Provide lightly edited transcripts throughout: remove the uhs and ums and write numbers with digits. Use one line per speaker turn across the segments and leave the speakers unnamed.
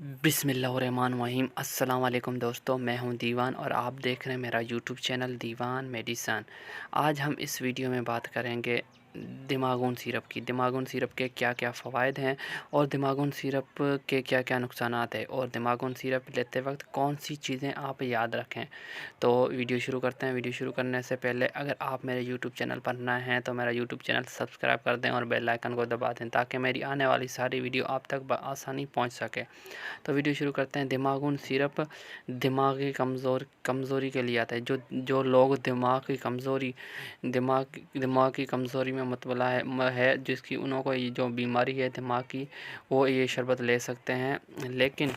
बिस्मिल्लाहिर्रहमानिर्रहीम। अस्सलाम वालेकुम दोस्तों, मैं हूं दीवान और आप देख रहे हैं मेरा यूट्यूब चैनल दीवान मेडिसन। आज हम इस वीडियो में बात करेंगे दिमागून सिरप की। दिमागून सिरप के क्या क्या फ़वाइद हैं और दिमागून सिरप के क्या क्या नुकसानात हैं और दिमागून सिरप लेते वक्त कौन सी चीज़ें आप याद रखें। तो वीडियो शुरू करते हैं। वीडियो शुरू करने से पहले अगर आप मेरे यूट्यूब चैनल पर नए हैं तो मेरा यूट्यूब चैनल सब्सक्राइब कर दें और बेल आइकन को दबा दें ताकि मेरी आने वाली सारी वीडियो आप तक बआसानी पहुँच सके। तो वीडियो शुरू करते हैं। दिमागून सिरप दिमागी कमज़ोरी के लिए आता है। जो जो लोग दिमाग की कमज़ोरी में मुब्तला है जिसकी उन्हों को ये जो बीमारी है दिमाग की, वो ये शरबत ले सकते हैं। लेकिन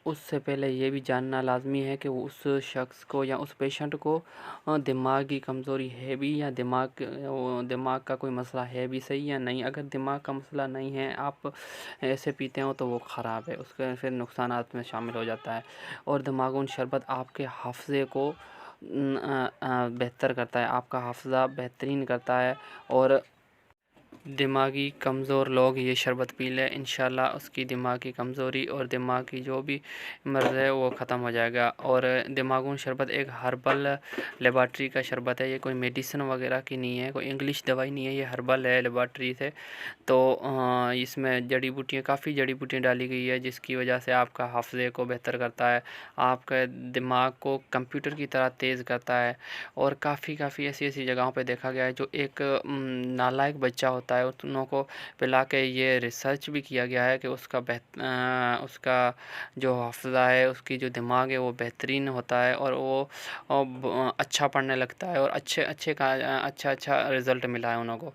उससे पहले ये भी जानना लाज़मी है कि वो उस शख्स को या उस पेशेंट को दिमागी कमज़ोरी है भी या दिमाग का कोई मसला है भी सही या नहीं। अगर दिमाग का मसला नहीं है, आप ऐसे पीते हो तो वो ख़राब है, उसके फिर नुकसानात में शामिल हो जाता है। और दिमागून शरबत आपके हाफ़्ज़े को बेहतर करता है, आपका हाफ़्ज़ा बेहतरीन करता है। और दिमागी कमज़ोर लोग ये शरबत पी लें, इंशाल्लाह उसकी दिमागी कमज़ोरी और दिमाग की जो भी मर्ज़ है वो ख़त्म हो जाएगा। और दिमागून शरबत एक हर्बल लेबॉरेटरी का शरबत है, ये कोई मेडिसिन वगैरह की नहीं है, कोई इंग्लिश दवाई नहीं है, ये हर्बल है लेबॉरेटरी से। तो इसमें काफ़ी जड़ी बूटियाँ डाली गई है जिसकी वजह से आपका हाफ़्ज़े को बेहतर करता है, आपके दिमाग को कंप्यूटर की तरह तेज़ करता है। और काफ़ी ऐसी जगहों पे देखा गया है जो एक नालायक बच्चा होता है उन को पिला के ये रिसर्च भी किया गया है कि उसका जो हाफ़्ज़ा है, उसकी जो दिमाग है वो बेहतरीन होता है और वो अच्छा पढ़ने लगता है और अच्छा रिज़ल्ट मिला है उन को।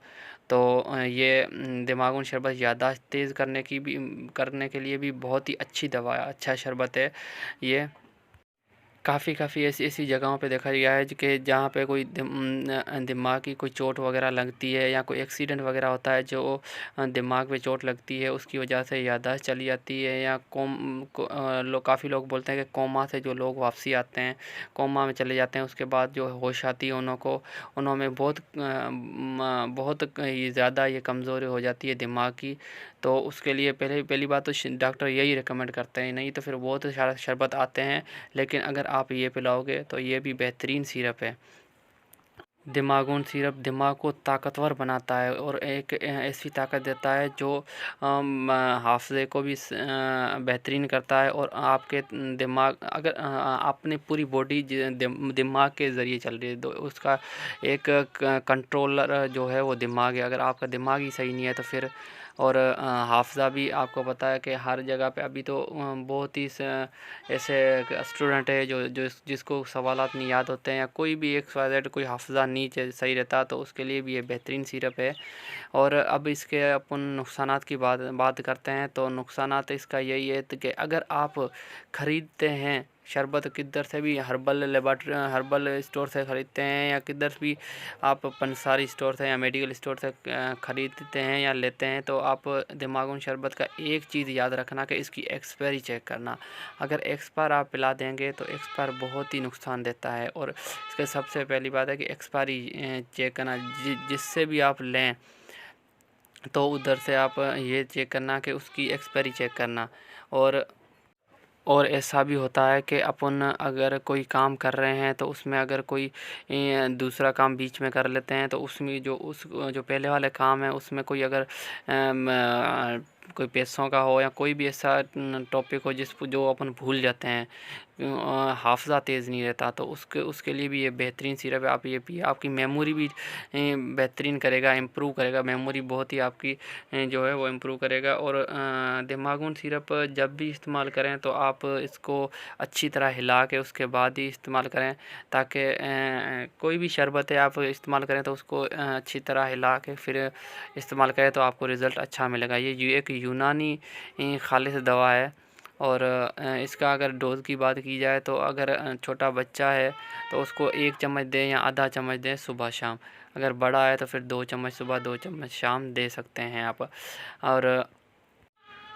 तो ये दिमागून शरबत याददाश्त तेज़ करने के लिए भी बहुत ही अच्छी दवा है, अच्छा शरबत है ये। काफ़ी ऐसी जगहों पे देखा गया है कि जहाँ पे कोई दिमाग की कोई चोट वगैरह लगती है या कोई एक्सीडेंट वगैरह होता है, जो दिमाग पे चोट लगती है उसकी वजह से याददाश्त चली जाती है या काफ़ी लोग बोलते हैं कि कोमा से जो लोग वापसी आते हैं, कोमा में चले जाते हैं, उसके बाद जो होश आती है उन्होंने बहुत ज़्यादा ये कमज़ोरी हो जाती है दिमाग की। तो उसके लिए पहली बात तो डॉक्टर यही रिकमेंड करते हैं, नहीं तो फिर बहुत सारा शरबत आते हैं, लेकिन अगर आप ये पिलाओगे तो ये भी बेहतरीन सिरप है। दिमागून सिरप दिमाग को ताकतवर बनाता है और एक ऐसी ताकत देता है जो हाफ़्ज़े को भी बेहतरीन करता है। और आपके दिमाग अगर अपनी पूरी बॉडी दिमाग के ज़रिए चल रही है तो उसका एक कंट्रोलर जो है वो दिमाग है। अगर आपका दिमाग ही सही नहीं है तो फिर और हाफ़्ज़ा भी आपको पता है कि हर जगह पे अभी तो बहुत ही ऐसे स्टूडेंट है जिसको सवालात नहीं याद होते हैं या कोई भी एक सवाल कोई हाफ़्ज़ा नहीं सही रहता, तो उसके लिए भी ये बेहतरीन सिरप है। और अब इसके अपन नुकसानात की बात करते हैं। तो नुकसानात इसका यही है कि अगर आप ख़रीदते हैं शरबत किधर से भी, हर्बल स्टोर से ख़रीदते हैं या किधर भी आप पंसारी स्टोर से या मेडिकल स्टोर से ख़रीदते हैं या लेते हैं, तो आप दिमागून शरबत का एक चीज़ याद रखना कि इसकी एक्सपायरी चेक करना। अगर एक्सपायर आप पिला देंगे तो एक्सपायर बहुत ही नुकसान देता है। और इसके सबसे पहली बात है कि एक्सपायरी चेक करना, जिससे भी आप लें तो उधर से आप ये चेक करना कि उसकी एक्सपायरी चेक करना। और ऐसा भी होता है कि अपन अगर कोई काम कर रहे हैं तो उसमें अगर कोई दूसरा काम बीच में कर लेते हैं तो उसमें जो पहले वाले काम है उसमें कोई अगर कोई पैसों का हो या कोई भी ऐसा टॉपिक हो जो अपन भूल जाते हैं, हाफ़्ज़ा तेज़ नहीं रहता, तो उसके लिए भी ये बेहतरीन सिरप है। आप ये पिए, आपकी मेमोरी भी बेहतरीन करेगा, इम्प्रूव करेगा, मेमोरी बहुत ही आपकी जो है वो इम्प्रूव करेगा। और दिमागून सिरप जब भी इस्तेमाल करें तो आप इसको अच्छी तरह हिला के उसके बाद ही इस्तेमाल करें, ताकि कोई भी शरबत है आप इस्तेमाल करें तो उसको अच्छी तरह हिला के फिर इस्तेमाल करें तो आपको रिज़ल्ट अच्छा मिलेगा। ये एक यूनानी खालिस दवा है। और इसका अगर डोज़ की बात की जाए तो अगर छोटा बच्चा है तो उसको 1 चम्मच दें या आधा चम्मच दें सुबह शाम। अगर बड़ा है तो फिर 2 चम्मच सुबह 2 चम्मच शाम दे सकते हैं आप। और